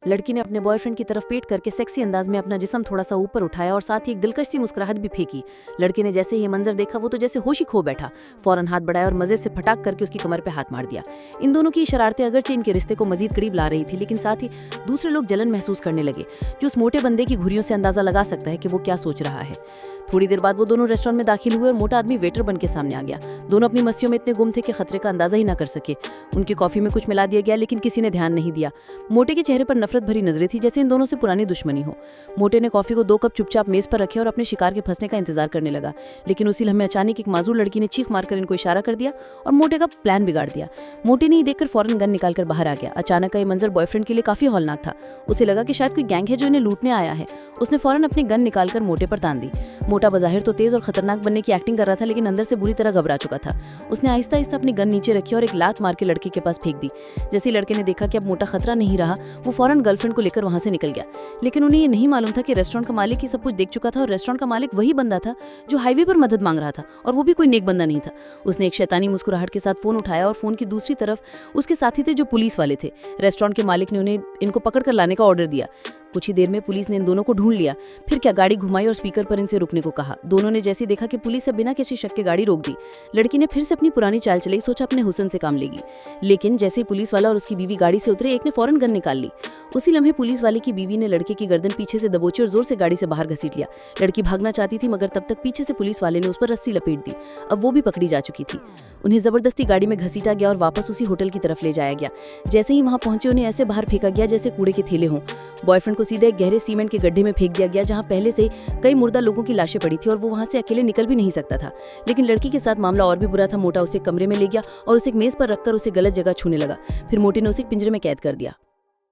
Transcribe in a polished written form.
लड़की ने अपने बॉयफ्रेंड की तरफ पेट करके सेक्सी अंदाज में अपना जिस्म थोड़ा सा ऊपर उठाया और साथ ही एक दिलकश सी मुस्कुराहट भी फेंकी। लड़के ने जैसे ही ये मंजर देखा वो तो जैसे होश ही खो बैठा, फौरन हाथ बढ़ाया और मजे से फटाक करके उसकी कमर पे हाथ मार दिया। इन दोनों की शरारतें अगरचे इनके रिश्ते को मजीद करीब ला रही थी, लेकिन साथ ही दूसरे लोग जलन महसूस करने लगे, जो उस मोटे बंदे की घुरियों से अंदाजा लगा सकता है कि वो क्या सोच रहा है। थोड़ी देर बाद वो दोनों रेस्टोरेंट में दाखिल हुए और मोटा आदमी वेटर बन के सामने आ गया। दोनों अपनी मस्तियों में इतने गुम थे कि खतरे का अंदाजा ही ना कर सके। उनकी कॉफी में कुछ मिला दिया गया, लेकिन किसी ने ध्यान नहीं दिया। मोटे के चेहरे पर नफरत भरी नजरें थी, जैसे इन दोनों से पुरानी दुश्मनी हो। मोटे ने कॉफी को 2 कप चुपचाप मेज पर रखे और अपने शिकार के फंसने का इंतजार करने लगा, लेकिन उसी लम्हे अचानक एक माजूर लड़की ने चीख मारकर इनको इशारा कर दिया और मोटे का प्लान बिगाड़ दिया। मोटे ने ही देखकर फौरन गन निकालकर बाहर आ गया। अचानक का ये मंजर बॉयफ्रेंड के लिए काफी हौलनाक था। उसे लगा कि शायद कोई गैंग है जो इन्हें लूटने आया है। उसने फौरन अपनी गन निकालकर मोटे पर तान दी। मोटा बज़ाहिर तो तेज और खतरनाक बनने की एक्टिंग कर रहा था, लेकिन अंदर से बुरी तरह घबरा चुका था। उसने आहिस्ता आहिस्ता अपनी गन नीचे रखी और एक लात मार के लड़के के पास फेंक दी। जैसे लड़के ने देखा कि अब मोटा खतरा नहीं रहा, वो फौरन गर्लफ्रेंड को लेकर वहां से निकल गया। लेकिन उन्हें ये नहीं मालूम था कि रेस्टोरेंट का मालिक ही सब कुछ देख चुका था और रेस्टोरेंट का मालिक वही बंदा था जो हाईवे पर मदद मांग रहा था, और वो भी कोई नेक बंदा नहीं था। उसने एक शैतानी मुस्कुराहट के साथ फोन उठाया और फोन की दूसरी तरफ उसके साथी थे जो पुलिस वाले थे। रेस्टोरेंट के मालिक ने उन्हें इनको पकड़ कर लाने का ऑर्डर दिया। कुछ ही देर में पुलिस ने इन दोनों को ढूंढ लिया। फिर क्या, गाड़ी घुमाई और स्पीकर पर इनसे रुकने को कहा। दोनों ने जैसे देखा कि पुलिस से बिना किसी शक के गाड़ी रोक दी, लड़की ने फिर से अपनी पुरानी चाल चलाई, सोचा अपने हुस्न से काम लेगी। लेकिन जैसे ही पुलिस वाला और उसकी बीवी गाड़ी से उतरे, एक ने फौरन गन निकाल ली। उसी लम्हे पुलिस वाले की बीवी ने लड़के की गर्दन पीछे से दबोची और जोर से गाड़ी से बाहर घसीट लिया। लड़की भागना चाहती थी, मगर तब तक पीछे से पुलिस वाले ने उस पर रस्सी लपेट दी। अब वो भी पकड़ी जा चुकी थी। उन्हें जबरदस्ती गाड़ी में घसीटा गया और वापस उसी होटल की तरफ ले जाया गया। जैसे ही वहां पहुंचे, उन्हें ऐसे बाहर फेंका गया जैसे कूड़े के थैले हों। बॉयफ्रेंड को सीधे एक गहरे सीमेंट के गड्ढे में फेंक दिया गया, जहां पहले से कई मुर्दा लोगों की लाशें पड़ी थी और वो वहां से अकेले निकल भी नहीं सकता था। लेकिन लड़की के साथ मामला और भी बुरा था। मोटा उसे कमरे में ले गया और उसे एक मेज पर रखकर उसे गलत जगह छूने लगा। फिर मोटे ने उसे पिंजरे में कैद कर दिया।